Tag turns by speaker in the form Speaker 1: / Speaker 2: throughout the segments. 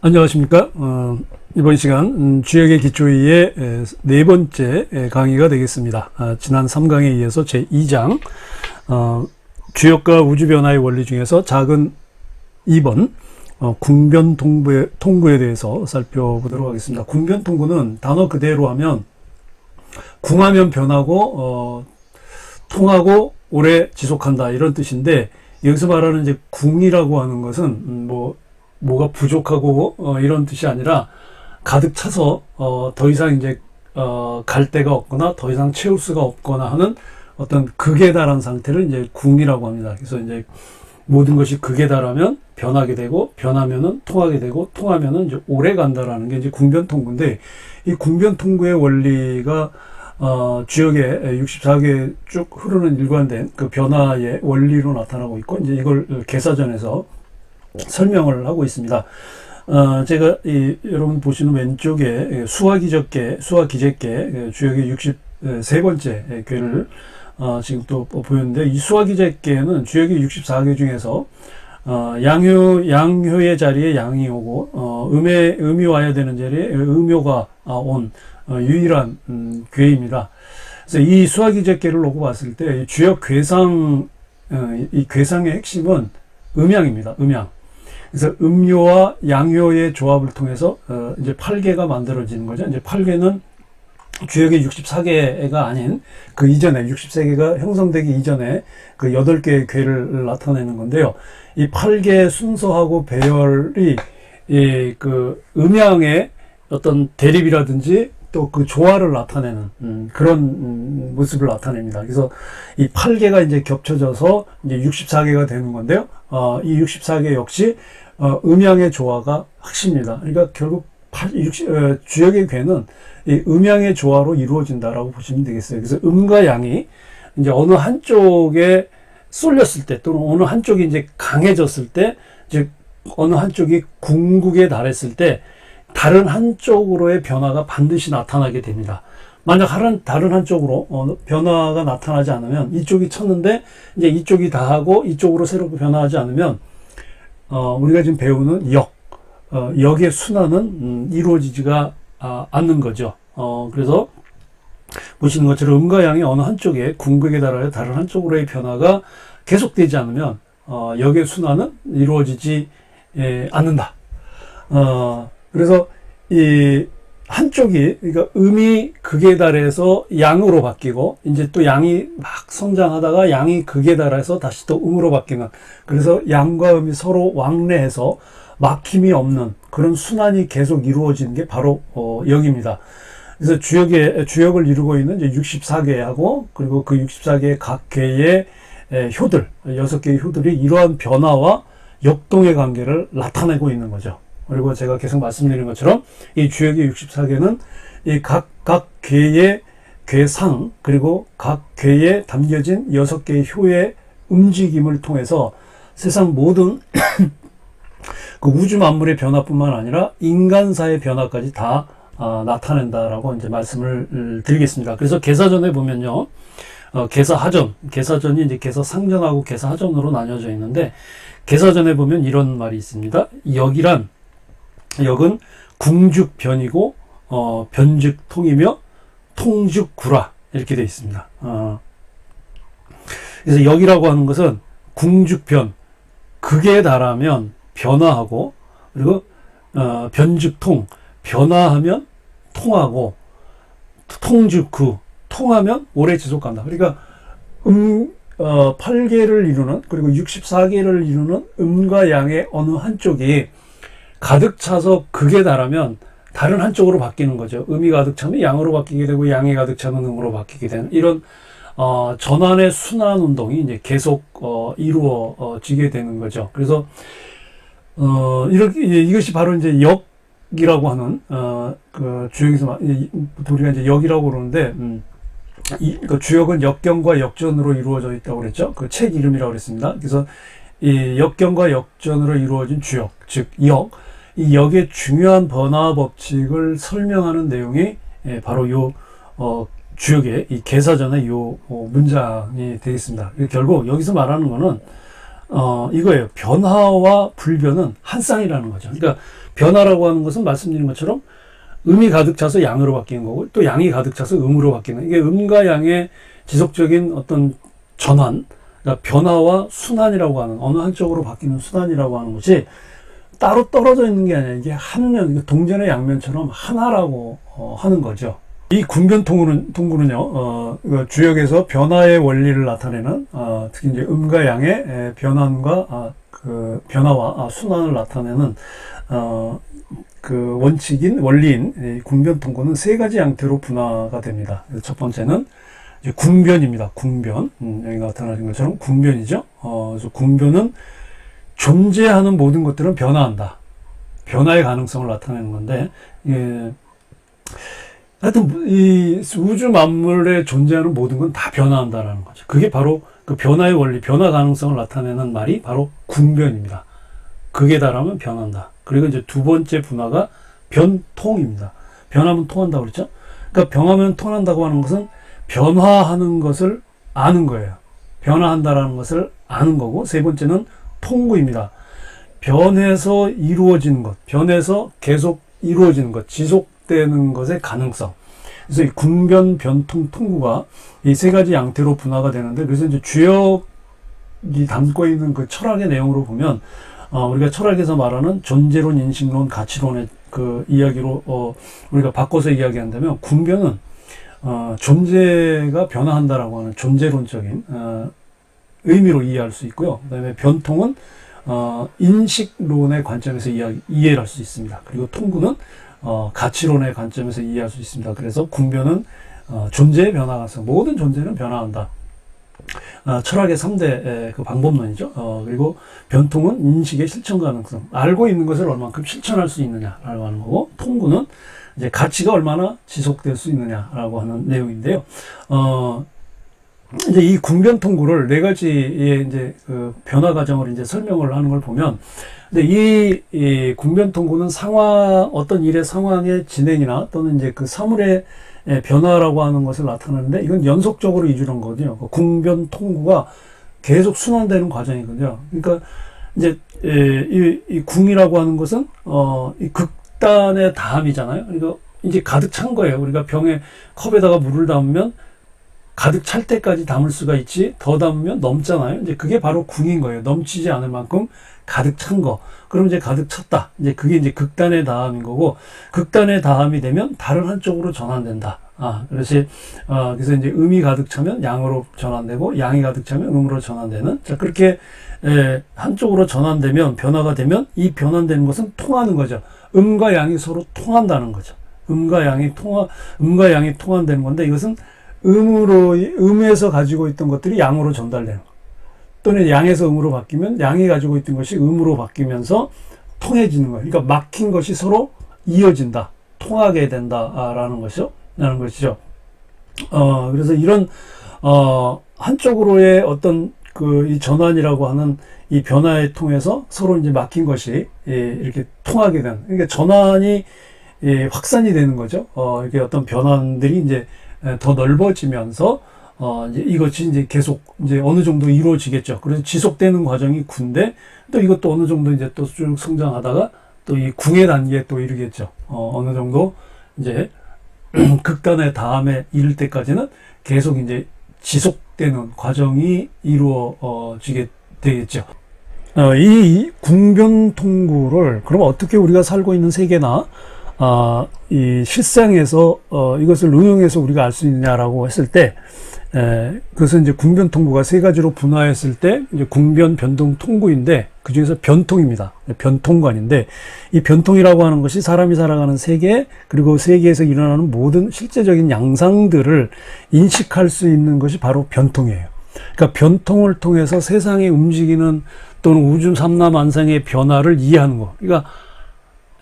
Speaker 1: 안녕하십니까. 이번 시간 주역의 기초의의 네 번째 강의가 되겠습니다. 지난 3강에 이어서 제2장 주역과 우주변화의 원리 중에서 작은 2번 궁변통구에 대해서 살펴보도록 하겠습니다. 궁변통구는 단어 그대로 하면 궁하면 변하고 통하고 오래 지속한다 이런 뜻인데, 여기서 말하는 이제 궁이라고 하는 것은 뭐가 부족하고 이런 뜻이 아니라 가득 차서 더 이상 이제 갈 데가 없거나 더 이상 채울 수가 없거나 하는 어떤 극에 달한 상태를 이제 궁이라고 합니다. 그래서 이제 모든 것이 극에 달하면 변하게 되고, 변하면은 통하게 되고, 통하면은 이제 오래 간다라는 게 이제 궁변통구인데, 이 궁변통구의 원리가 주역의 64개 쭉 흐르는 일관된 그 변화의 원리로 나타나고 있고, 이제 이걸 개사전에서 설명을 하고 있습니다. 제가 여러분 보시는 왼쪽에 수화기적계 주역의 63번째 궤를 지금 또 보였는데, 이 수화기적계는 주역의 64개 중에서 양효의 자리에 양이 오고 음이 와야 되는 자리에 음효가 온 유일한 궤입니다. 그래서 이 수화기적계를 놓고 봤을 때 주역 궤상, 이 궤상의 핵심은 음양입니다. 음양. 그래서 음요와 양요의 조합을 통해서 이제 8개가 만들어지는 거죠. 이제 8개는 주역의 64개가 아닌 그 이전에 63개가 형성되기 이전에 그 8개의 궤를 나타내는 건데요. 이 8개의 순서하고 배열이 그 음양의 어떤 대립이라든지 또 그 조화를 나타내는 그런 모습을 나타냅니다. 그래서 이 8개가 이제 겹쳐져서 이제 64개가 되는 건데요. 이 64개 역시 음양의 조화가 핵심입니다. 그러니까 결국 주역의 궤는 이 음양의 조화로 이루어진다라고 보시면 되겠어요. 그래서 음과 양이 이제 어느 한쪽에 쏠렸을 때, 또는 어느 한쪽이 이제 강해졌을 때, 즉 어느 한쪽이 궁극에 달했을 때 다른 한쪽으로의 변화가 반드시 나타나게 됩니다. 만약 다른 한쪽으로 변화가 나타나지 않으면, 이쪽이 쳤는데 이제 이쪽이 다하고 이쪽으로 새롭게 변화하지 않으면 우리가 지금 배우는 역의 순환은 이루어지지가 않는 거죠. 그래서 보시는 것처럼 음과 양이 어느 한쪽에 궁극에 달하여 다른 한쪽으로의 변화가 계속되지 않으면 역의 순환은 이루어지지 않는다. 그래서 이 한쪽이, 그러니까 음이 극에 달해서 양으로 바뀌고, 이제 또 양이 막 성장하다가 양이 극에 달해서 다시 또 음으로 바뀌는, 그래서 양과 음이 서로 왕래해서 막힘이 없는 그런 순환이 계속 이루어지는 게 바로 역입니다. 그래서 주역을 이루고 있는 이제 64개하고, 그리고 그 64개의 각 궤의 효들, 6개의 효들이 이러한 변화와 역동의 관계를 나타내고 있는 거죠. 그리고 제가 계속 말씀드린 것처럼 이 주역의 64개는 이 각 궤의 궤상, 그리고 각 궤에 담겨진 6개의 효의 움직임을 통해서 세상 모든 그 우주 만물의 변화뿐만 아니라 인간사의 변화까지 다 나타낸다라고 이제 말씀을 드리겠습니다. 그래서 개사전에 보면요, 개사전이 이제 개사상전하고 개사하전으로 나뉘어져 있는데, 개사전에 보면 이런 말이 있습니다. 역은 궁죽변이고 변죽통이며 통죽구라, 이렇게 되어 있습니다. 그래서 역이라고 하는 것은 궁죽변, 극에 달하면 변화하고, 그리고 변죽통, 변화하면 통하고, 통죽구, 통하면 오래 지속한다. 그러니까 8개를 이루는, 그리고 64개를 이루는 음과 양의 어느 한쪽이 가득 차서 극에 달하면 다른 한쪽으로 바뀌는 거죠. 음이 가득 차면 양으로 바뀌게 되고, 양이 가득 차면 음으로 바뀌게 되는 이런 전환의 순환 운동이 이제 계속 이루어지게 되는 거죠. 그래서 이것이 바로 이제 역이라고 하는 그 주역에서 우리가 이제 역이라고 그러는데, 그 주역은 역경과 역전으로 이루어져 있다고 그랬죠. 그 책 이름이라고 그랬습니다. 그래서 이 역경과 역전으로 이루어진 주역, 즉 이 역의 중요한 변화 법칙을 설명하는 내용이 바로 요 주역의 이 개사전의 요 문장이 되겠습니다. 결국 여기서 말하는 거는 이거예요. 변화와 불변은 한 쌍이라는 거죠. 그러니까 변화라고 하는 것은 말씀드린 것처럼 음이 가득 차서 양으로 바뀌는 거고, 또 양이 가득 차서 음으로 바뀌는, 이게 음과 양의 지속적인 어떤 전환, 그러니까 변화와 순환이라고 하는, 어느 한쪽으로 바뀌는 순환이라고 하는 것이 따로 떨어져 있는 게 아니라 이게 한 동전의 양면처럼 하나라고 하는 거죠. 이 군변통구는요, 주역에서 변화의 원리를 나타내는, 특히 이제 음과 양의 변환과 변화와 순환을 나타내는 그 원리인 군변통구는 세 가지 양태로 분화가 됩니다. 첫 번째는 이제 군변입니다. 군변, 여기 나타나는 것처럼 군변이죠. 그래서 군변은 존재하는 모든 것들은 변화한다. 변화의 가능성을 나타내는 건데, 하여튼 이 우주 만물에 존재하는 모든 건 다 변화한다라는 거죠. 그게 바로 그 변화의 원리, 변화 가능성을 나타내는 말이 바로 군변입니다. 극에 달하면 변한다. 그리고 이제 두 번째 분화가 변통입니다. 변하면 통한다고 그랬죠? 그러니까 변하면 통한다고 하는 것은 변화하는 것을 아는 거예요. 변화한다라는 것을 아는 거고, 세 번째는 통구입니다. 변해서 이루어지는 것, 변해서 계속 이루어지는 것, 지속되는 것의 가능성. 그래서 이 군변, 변통, 통구가 이 세 가지 양태로 분화가 되는데, 그래서 이제 주역이 담고 있는 그 철학의 내용으로 보면, 우리가 철학에서 말하는 존재론, 인식론, 가치론의 그 이야기로, 우리가 바꿔서 이야기한다면, 군변은, 존재가 변화한다라고 하는 존재론적인, 의미로 이해할 수 있고요. 그 다음에 변통은, 인식론의 관점에서 이해를 할 수 있습니다. 그리고 통구는, 가치론의 관점에서 이해할 수 있습니다. 그래서 군변은, 존재의 변화 가능성, 모든 존재는 변화한다. 철학의 3대 그 방법론이죠. 그리고 변통은 인식의 실천 가능성, 알고 있는 것을 얼만큼 실천할 수 있느냐라고 하는 거고, 통구는 이제 가치가 얼마나 지속될 수 있느냐라고 하는 내용인데요. 이제 이 군변통구를 네 가지의 이제 그 변화 과정을 이제 설명을 하는 걸 보면, 근데 이 군변통구는 어떤 일의 상황의 진행이나 또는 이제 그 사물의 변화라고 하는 것을 나타내는데, 이건 연속적으로 이루는 거거든요. 그 군변통구가 계속 순환되는 과정이거든요. 그러니까 이제 이 궁이라고 하는 것은 이 극단의 다함이잖아요. 그러니까 이제 가득 찬 거예요. 우리가 컵에다가 물을 담으면 가득 찰 때까지 담을 수가 있지, 더 담으면 넘잖아요. 이제 그게 바로 궁인 거예요. 넘치지 않을 만큼 가득 찬 거. 그럼 이제 가득 찼다. 이제 그게 이제 극단의 다함인 거고, 극단의 다함이 되면 다른 한쪽으로 전환된다. 그래서 이제 음이 가득 차면 양으로 전환되고, 양이 가득 차면 음으로 전환되는. 자, 그렇게, 한쪽으로 전환되면, 변화가 되면, 이 변환되는 것은 통하는 거죠. 음과 양이 서로 통한다는 거죠. 음과 양이 통한되는 건데, 이것은 음에서 가지고 있던 것들이 양으로 전달되는 거. 또는 양에서 음으로 바뀌면 양이 가지고 있던 것이 음으로 바뀌면서 통해지는 거예요. 그러니까 막힌 것이 서로 이어진다. 통하게 된다라는 것이죠. 그래서 이런, 한쪽으로의 어떤 이 전환이라고 하는 이 변화에 통해서 서로 이제 막힌 것이 이렇게 통하게 되는, 그러니까 전환이 확산이 되는 거죠. 이렇게 어떤 변환들이 이제 더 넓어지면서 이제 이것이 이제 계속 이제 어느 정도 이루어지겠죠. 그래서 지속되는 과정이 군데, 또 이것도 어느 정도 이제 또 쭉 성장하다가 또 이 궁의 단계에 또 이르겠죠. 어느 정도 이제 극단의 다음에 이를 때까지는 계속 이제 지속되는 과정이 이루어지게 되겠죠. 이 궁변통구를 그럼 어떻게 우리가 살고 있는 세계나 이 실생에서 이것을 응용해서 우리가 알 수 있냐라고 했을 때, 그것은 이제 궁변통구가 세 가지로 분화했을 때 이제 궁변, 변동, 통구인데, 그 중에서 변통입니다. 변통관인데, 이 변통이라고 하는 것이 사람이 살아가는 세계, 그리고 세계에서 일어나는 모든 실제적인 양상들을 인식할 수 있는 것이 바로 변통이에요. 그러니까 변통을 통해서 세상이 움직이는 또는 우주 삼라만상의 변화를 이해하는 거. 그러니까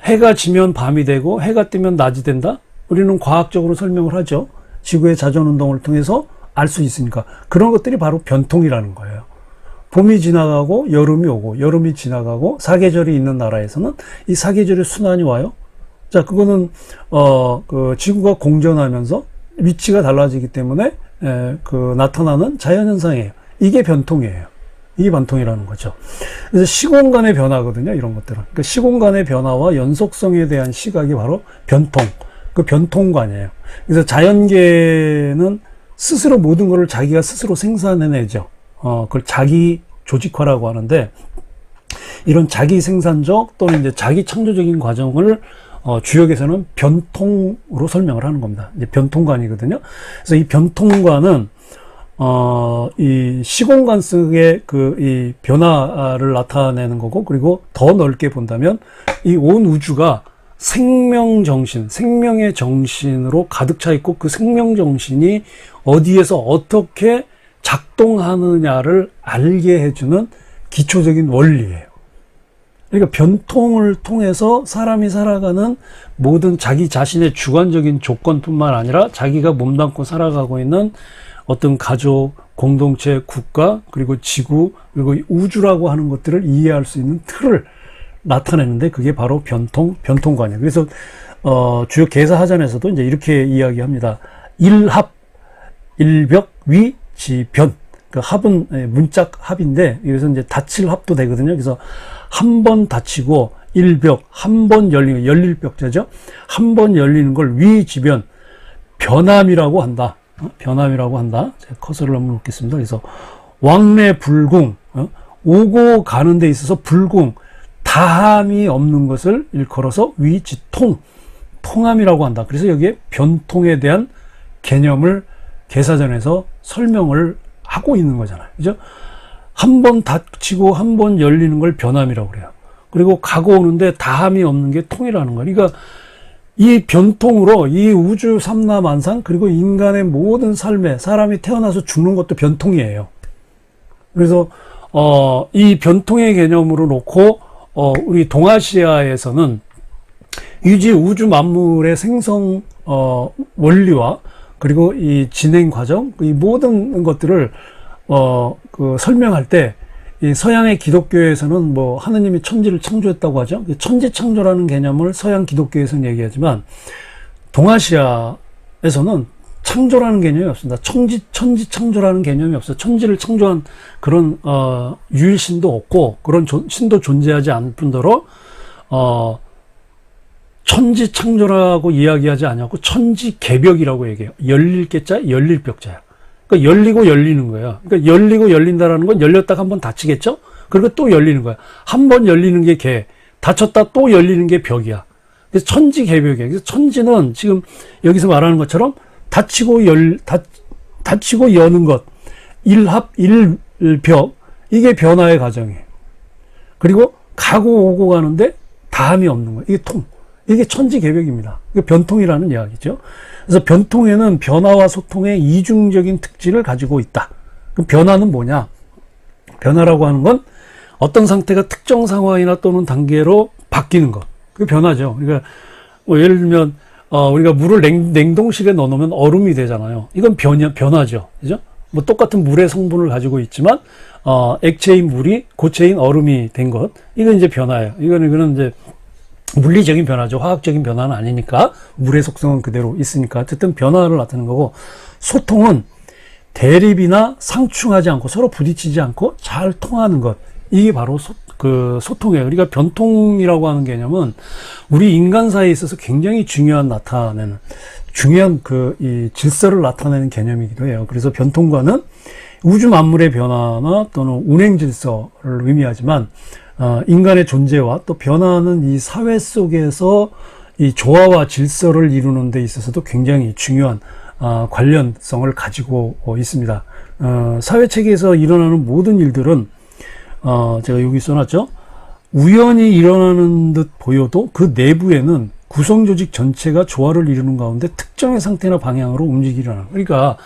Speaker 1: 해가 지면 밤이 되고 해가 뜨면 낮이 된다? 우리는 과학적으로 설명을 하죠. 지구의 자전운동을 통해서 알 수 있으니까. 그런 것들이 바로 변통이라는 거예요. 봄이 지나가고 여름이 오고, 여름이 지나가고, 사계절이 있는 나라에서는 이 사계절의 순환이 와요. 자, 그거는 그 지구가 공전하면서 위치가 달라지기 때문에 나타나는 자연현상이에요. 이게 변통이에요. 이게 변통이라는 거죠. 그래서 시공간의 변화거든요, 이런 것들은. 그러니까 시공간의 변화와 연속성에 대한 시각이 바로 변통, 그 변통관이에요. 그래서 자연계는 스스로 모든 것을 자기가 스스로 생산해내죠. 그걸 자기 조직화라고 하는데, 이런 자기 생산적 또는 이제 자기 창조적인 과정을 주역에서는 변통으로 설명을 하는 겁니다. 이제 변통관이거든요. 그래서 이 변통관은 이 시공간 속의 이 변화를 나타내는 거고, 그리고 더 넓게 본다면 이 온 우주가 생명 정신, 생명의 정신으로 가득 차 있고, 그 생명 정신이 어디에서 어떻게 작동하느냐를 알게 해주는 기초적인 원리예요. 그러니까 변통을 통해서 사람이 살아가는 모든 자기 자신의 주관적인 조건뿐만 아니라 자기가 몸담고 살아가고 있는 어떤 가족, 공동체, 국가, 그리고 지구, 그리고 우주라고 하는 것들을 이해할 수 있는 틀을 나타내는데, 그게 바로 변통관이에요. 그래서 주요 계사하전에서도 이제 이렇게 이야기합니다. 일합, 일벽, 위, 지변. 그 합은 문짝 합인데, 여기서 이제 닫힐 합도 되거든요. 그래서 한 번 닫히고 일벽, 한 번 열리는, 열릴 벽자죠. 한 번 열리는 걸 위지변, 변함이라고 한다. 변함이라고 한다. 제가 커서를 한번 놓겠습니다. 그래서 왕래 불궁, 오고 가는 데 있어서 불궁, 다함이 없는 것을 일컬어서 위지통, 통함이라고 한다. 그래서 여기에 변통에 대한 개념을 계사전에서 설명을 하고 있는 거잖아요. 그죠? 한 번 닫히고 한 번 열리는 걸 변함이라고 그래요. 그리고 가고 오는데 다함이 없는 게 통이라는 거예요. 그러니까 이 변통으로 이 우주 삼라만상, 그리고 인간의 모든 삶에, 사람이 태어나서 죽는 것도 변통이에요. 그래서 이 변통의 개념으로 놓고 우리 동아시아에서는 유지 우주 만물의 생성 원리와, 그리고 이 진행 과정, 이 모든 것들을 설명할 때, 이 서양의 기독교에서는 뭐 하느님이 천지를 창조했다고 하죠. 천지 창조라는 개념을 서양 기독교에서는 얘기하지만, 동아시아에서는 창조라는 개념이 없습니다. 천지 창조라는 개념이 없어요. 천지를 창조한 그런 유일신도 없고, 그런 신도 존재하지 않을 뿐더러 천지 창조라고 이야기하지 않았고, 천지 개벽이라고 얘기해요. 열릴 개자, 열릴 벽자야. 그러니까 열리고 열리는 거예요. 그러니까 열리고 열린다라는 건 열렸다가 한번 닫히겠죠? 그리고 또 열리는 거야. 한 번 열리는 게 개, 닫혔다 또 열리는 게 벽이야. 그래서 천지 개벽이에요. 그래서 천지는 지금 여기서 말하는 것처럼 닫히고 여는 것, 일합, 일벽, 이게 변화의 과정이에요. 그리고 가고 오고 가는데 다함이 없는 거예요. 이게 통. 이게 천지개벽입니다. 이게 변통이라는 이야기죠. 그래서 변통에는 변화와 소통의 이중적인 특질을 가지고 있다. 그럼 변화는 뭐냐? 변화라고 하는 건 어떤 상태가 특정 상황이나 또는 단계로 바뀌는 것. 그게 변화죠. 그러니까 뭐 예를 들면 우리가 물을 냉동실에 넣어놓으면 얼음이 되잖아요. 이건 변화죠. 그죠? 뭐 똑같은 물의 성분을 가지고 있지만 액체인 물이 고체인 얼음이 된 것. 이건 이제 변화예요. 이거는 이제 물리적인 변화죠. 화학적인 변화는 아니니까, 물의 속성은 그대로 있으니까. 어쨌든 변화를 나타내는 거고, 소통은 대립이나 상충하지 않고 서로 부딪히지 않고 잘 통하는 것. 이게 바로 소통이에요. 그러니까 변통이라고 하는 개념은 우리 인간 사이에 있어서 굉장히 중요한 이 질서를 나타내는 개념이기도 해요. 그래서 변통과는 우주 만물의 변화나 또는 운행 질서를 의미하지만, 인간의 존재와 또 변화하는 이 사회 속에서 이 조화와 질서를 이루는 데 있어서도 굉장히 중요한 관련성을 가지고 있습니다. 사회 체계에서 일어나는 모든 일들은 제가 여기 써놨죠. 우연히 일어나는 듯 보여도 그 내부에는 구성 조직 전체가 조화를 이루는 가운데 특정의 상태나 방향으로 움직이려는. 그러니까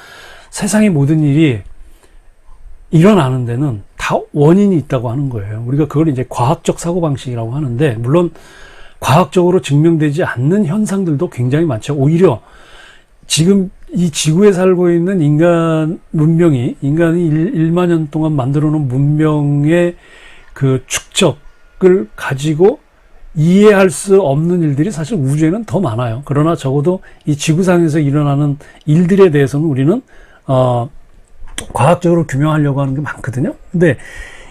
Speaker 1: 세상의 모든 일이 일어나는 데는 다 원인이 있다고 하는 거예요. 우리가 그걸 이제 과학적 사고방식이라고 하는데, 물론 과학적으로 증명되지 않는 현상들도 굉장히 많죠. 오히려 지금 이 지구에 살고 있는 인간이 1만 년 동안 만들어 놓은 문명의 그 축적을 가지고 이해할 수 없는 일들이 사실 우주에는 더 많아요. 그러나 적어도 이 지구상에서 일어나는 일들에 대해서는 우리는 과학적으로 규명하려고 하는 게 많거든요. 근데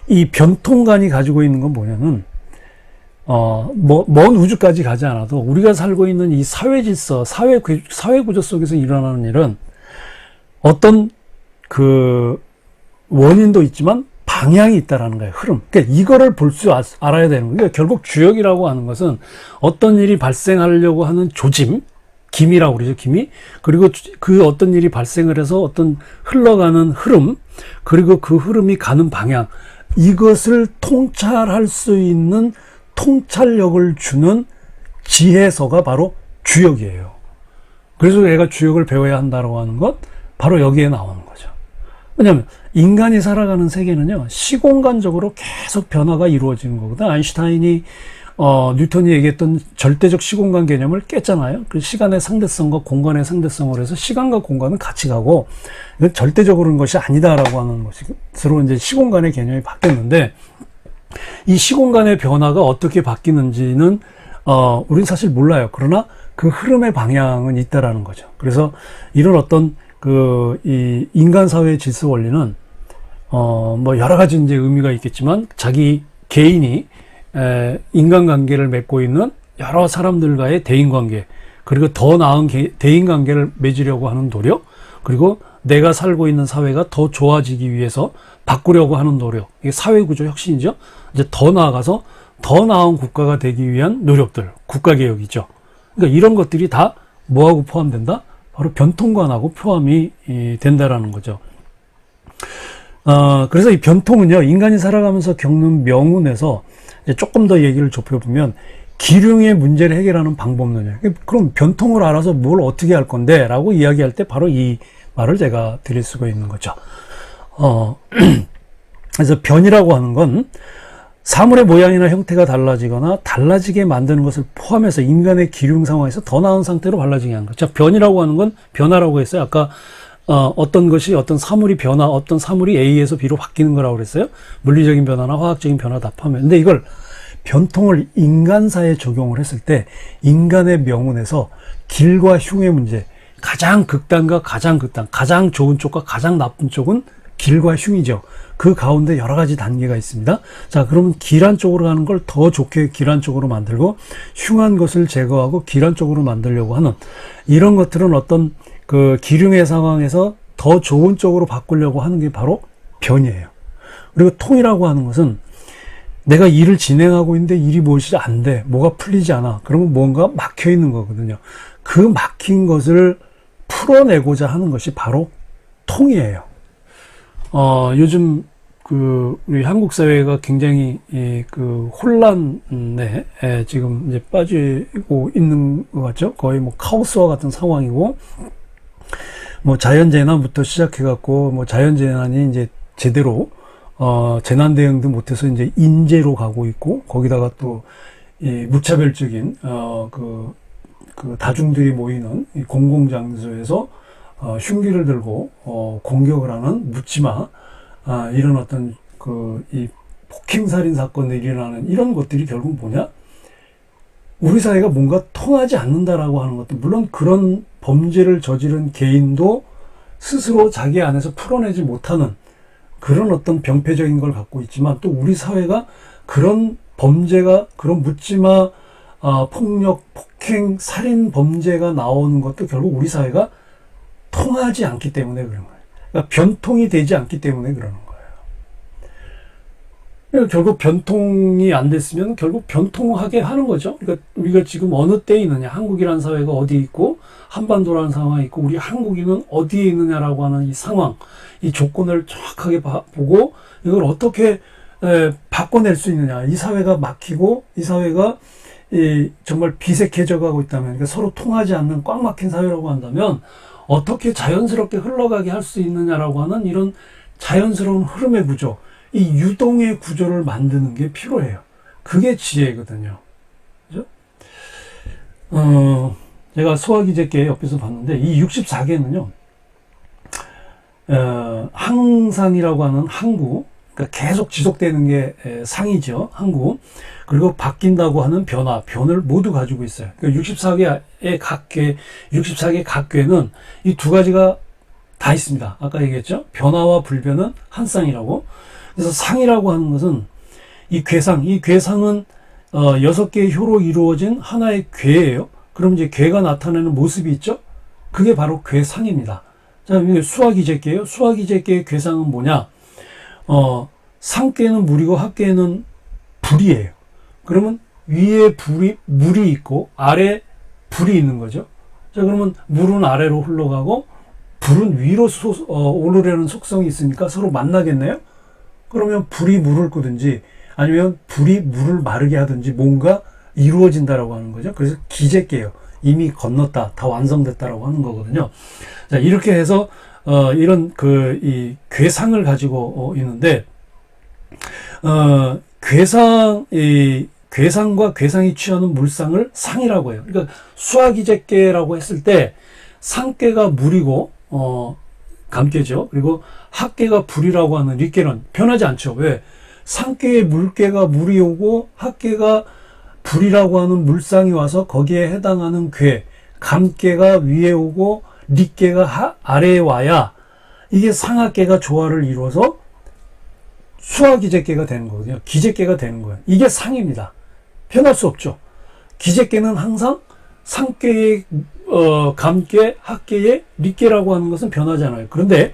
Speaker 1: 이 변통관이 가지고 있는 건 뭐냐면, 먼 우주까지 가지 않아도 우리가 살고 있는 이 사회 질서, 사회 구조 속에서 일어나는 일은 어떤 그 원인도 있지만 방향이 있다라는 거예요. 흐름. 그러니까 이거를 볼 수 알아야 되는 거예요. 그러니까 결국 주역이라고 하는 것은 어떤 일이 발생하려고 하는 조짐, 기미라고 그러죠, 기미. 그리고 그 어떤 일이 발생을 해서 어떤 흘러가는 흐름, 그리고 그 흐름이 가는 방향, 이것을 통찰할 수 있는 통찰력을 주는 지혜서가 바로 주역이에요. 그래서 내가 주역을 배워야 한다고 하는 것, 바로 여기에 나오는 거죠. 왜냐하면 인간이 살아가는 세계는요, 시공간적으로 계속 변화가 이루어지는 거거든. 아인슈타인이 뉴턴이 얘기했던 절대적 시공간 개념을 깼잖아요. 그 시간의 상대성과 공간의 상대성을 해서 시간과 공간은 같이 가고, 이건 절대적으로는 것이 아니다라고 하는 것으로 이제 시공간의 개념이 바뀌었는데, 이 시공간의 변화가 어떻게 바뀌는지는 우리는 사실 몰라요. 그러나 그 흐름의 방향은 있다라는 거죠. 그래서 이런 어떤 이 인간 사회의 질서 원리는 뭐 여러 가지 이제 의미가 있겠지만, 자기 개인이 인간관계를 맺고 있는 여러 사람들과의 대인관계, 그리고 더 나은 대인관계를 맺으려고 하는 노력, 그리고 내가 살고 있는 사회가 더 좋아지기 위해서 바꾸려고 하는 노력, 이게 사회구조 혁신이죠. 이제 더 나아가서 더 나은 국가가 되기 위한 노력들, 국가개혁이죠. 그러니까 이런 것들이 다 뭐하고 포함된다? 바로 변통관하고 포함이 된다라는 거죠. 그래서 이 변통은요, 인간이 살아가면서 겪는 명운에서 조금 더 얘기를 좁혀보면, 기륭의 문제를 해결하는 방법론이에요. 그럼 변통을 알아서 뭘 어떻게 할 건데? 라고 이야기할 때 바로 이 말을 제가 드릴 수가 있는 거죠. 그래서 변이라고 하는 건 사물의 모양이나 형태가 달라지거나 달라지게 만드는 것을 포함해서 인간의 기륭 상황에서 더 나은 상태로 달라지게 하는 거죠. 변이라고 하는 건 변화라고 했어요. 아까 어떤 것이, 어떤 사물이 변화, 어떤 사물이 A에서 B로 바뀌는 거라고 그랬어요. 물리적인 변화나 화학적인 변화 다 포함해. 근데 이걸 변통을 인간사에 적용을 했을 때 인간의 명운에서 길과 흉의 문제, 가장 극단과 가장 극단, 가장 좋은 쪽과 가장 나쁜 쪽은 길과 흉이죠. 그 가운데 여러 가지 단계가 있습니다. 자, 그러면 길한 쪽으로 가는 걸 더 좋게 길한 쪽으로 만들고, 흉한 것을 제거하고 길한 쪽으로 만들려고 하는, 이런 것들은 어떤 그 기륭의 상황에서 더 좋은 쪽으로 바꾸려고 하는 게 바로 변이에요. 그리고 통이라고 하는 것은 내가 일을 진행하고 있는데 일이 무엇이 안 돼, 뭐가 풀리지 않아, 그러면 뭔가 막혀 있는 거거든요. 그 막힌 것을 풀어내고자 하는 것이 바로 통이에요. 요즘 우리 한국 사회가 굉장히 혼란에 지금 이제 빠지고 있는 것 같죠. 거의 뭐 카오스와 같은 상황이고, 뭐 자연재난부터 시작해갖고, 뭐 자연재난이 이제 제대로 재난 대응도 못해서 이제 인재로 가고 있고, 거기다가 또 무차별적인 다중들이 모이는 이 공공장소에서 흉기를 들고 공격을 하는 묻지마, 이런 어떤 이 폭행살인 사건들이 일어나는 이런 것들이 결국 뭐냐? 우리 사회가 뭔가 통하지 않는다라고 하는 것도, 물론 그런 범죄를 저지른 개인도 스스로 자기 안에서 풀어내지 못하는 그런 어떤 병폐적인 걸 갖고 있지만, 또 우리 사회가 그런 범죄가, 그런 묻지마 폭력, 폭행, 살인 범죄가 나오는 것도 결국 우리 사회가 통하지 않기 때문에 그런 거예요. 그러니까 변통이 되지 않기 때문에 그러는 거예요. 그러니까 결국 변통이 안 됐으면 결국 변통하게 하는 거죠. 그러니까 우리가 지금 어느 때에 있느냐, 한국이라는 사회가 어디 있고 한반도라는 상황이 있고 우리 한국인은 어디에 있느냐라고 하는 이 상황, 이 조건을 정확하게 보고 이걸 어떻게 바꿔낼 수 있느냐. 이 사회가 막히고 이 사회가 정말 비색해져 가고 있다면, 그러니까 서로 통하지 않는 꽉 막힌 사회라고 한다면 어떻게 자연스럽게 흘러가게 할 수 있느냐라고 하는 이런 자연스러운 흐름의 구조, 이 유동의 구조를 만드는 게 필요해요. 그게 지혜거든요. 그죠? 제가 소화기제계 옆에서 봤는데, 이 64계는요, 항상이라고 하는 항구, 그러니까 계속 지속되는 게 상이죠. 항구. 그리고 바뀐다고 하는 변을 모두 가지고 있어요. 그러니까 64개의 각 궤, 64개 각 궤는 이 두 가지가 다 있습니다. 아까 얘기했죠. 변화와 불변은 한 쌍이라고. 그래서 상이라고 하는 것은 이 괴상은 6개의 효로 이루어진 하나의 괴예요. 그럼 이제 괴가 나타내는 모습이 있죠? 그게 바로 괴상입니다. 자, 이게 수화기제괴예요. 수화기제괴의 괴상은 뭐냐? 상괴는 물이고 하괴는 불이에요. 그러면 위에 물이 있고 아래 불이 있는 거죠. 자, 그러면 물은 아래로 흘러가고 불은 위로 오르려는 속성이 있으니까 서로 만나겠네요. 그러면 불이 물을 끄든지 아니면 불이 물을 마르게 하든지 뭔가 이루어진다라고 하는 거죠. 그래서 기제괴예요. 이미 건넜다, 다 완성됐다라고 하는 거거든요. 자, 이렇게 해서 이런 이 괴상을 가지고 있는데 괴상과 괴상이 취하는 물상을 상이라고 해요. 그러니까 수화기제괴라고 했을 때 상괴가 물이고 감괴죠. 그리고 합괴가 불이라고 하는 리괴는 변하지 않죠. 왜? 상괴의 물괴가 물이 오고 합괴가 불이라고 하는 물상이 와서 거기에 해당하는 괴, 감괴가 위에 오고 리괴가 아래에 와야 이게 상하괴가 조화를 이루어서 수화기제괴가 되는 거거든요. 기제괴가 되는 거예요. 이게 상입니다. 변할 수 없죠. 기제괴는 항상 상괴의 감괴, 합괴의 리괴라고 하는 것은 변하지 않아요. 그런데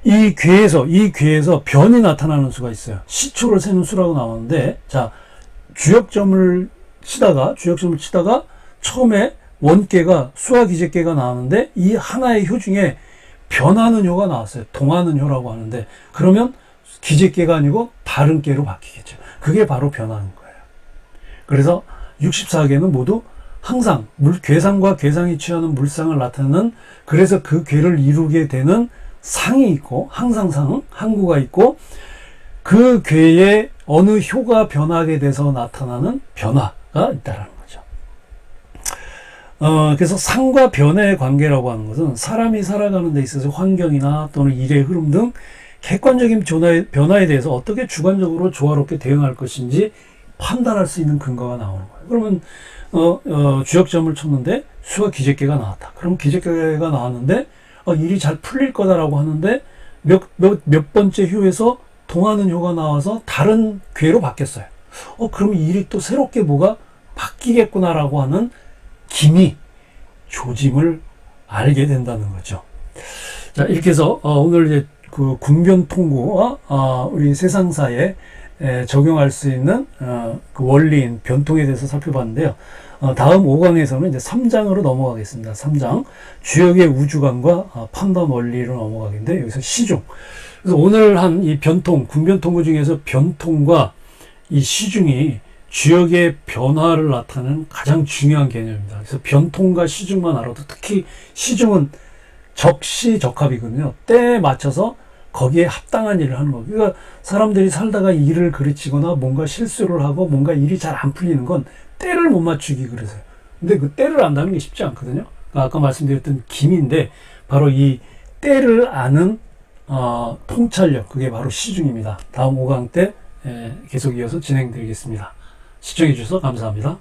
Speaker 1: 이 괴에서 변이 나타나는 수가 있어요. 시초를 세는 수라고 나오는데, 자, 주역점을 치다가 처음에 원괴가 수화기제괴가 나왔는데 이 하나의 효 중에 변하는 효가 나왔어요. 동하는 효라고 하는데, 그러면 기제괴가 아니고 다른 괴로 바뀌겠죠. 그게 바로 변하는 거예요. 그래서 64괴는 모두 항상 괴상과 괴상이 취하는 물상을 나타내는, 그래서 그 괴를 이루게 되는 상이 있고, 항상상 항구가 있고, 그 괴에 어느 효가 변하게 돼서 나타나는 변화가 있다라는 거죠. 그래서 상과 변의 관계라고 하는 것은 사람이 살아가는 데 있어서 환경이나 또는 일의 흐름 등 객관적인 변화에 대해서 어떻게 주관적으로 조화롭게 대응할 것인지 판단할 수 있는 근거가 나오는 거예요. 그러면 주역점을 쳤는데 수화 기제괴가 나왔다. 그럼 기제괴가 나왔는데 일이 잘 풀릴 거다라고 하는데 몇 번째 효에서 동하는 효가 나와서 다른 괴로 바뀌었어요. 그럼 일이 또 새롭게 뭐가 바뀌겠구나라고 하는 기미, 조짐을 알게 된다는 거죠. 자, 이렇게 해서 오늘 이제 그 궁변통구와 우리 세상사에 적용할 수 있는 그 원리인 변통에 대해서 살펴봤는데요. 다음 5강에서는 이제 3장으로 넘어가겠습니다. 3장 주역의 우주관과 판단 원리로 넘어가겠는데, 여기서 시중. 그래서 오늘 한 이 변통, 궁변통구 중에서 변통과 이 시중이 주역의 변화를 나타내는 가장 중요한 개념입니다. 그래서 변통과 시중만 알아도, 특히 시중은 적시적합이거든요. 때에 맞춰서 거기에 합당한 일을 하는 거예요. 그러니까 사람들이 살다가 일을 그르치거나 뭔가 실수를 하고 뭔가 일이 잘 안 풀리는 건 때를 못 맞추기 그래서요. 근데 그 때를 안다는 게 쉽지 않거든요. 그러니까 아까 말씀드렸던 김인데, 바로 이 때를 아는 통찰력, 그게 바로 시중입니다. 다음 5강 때 계속 이어서 진행드리겠습니다. 시청해 주셔서 감사합니다.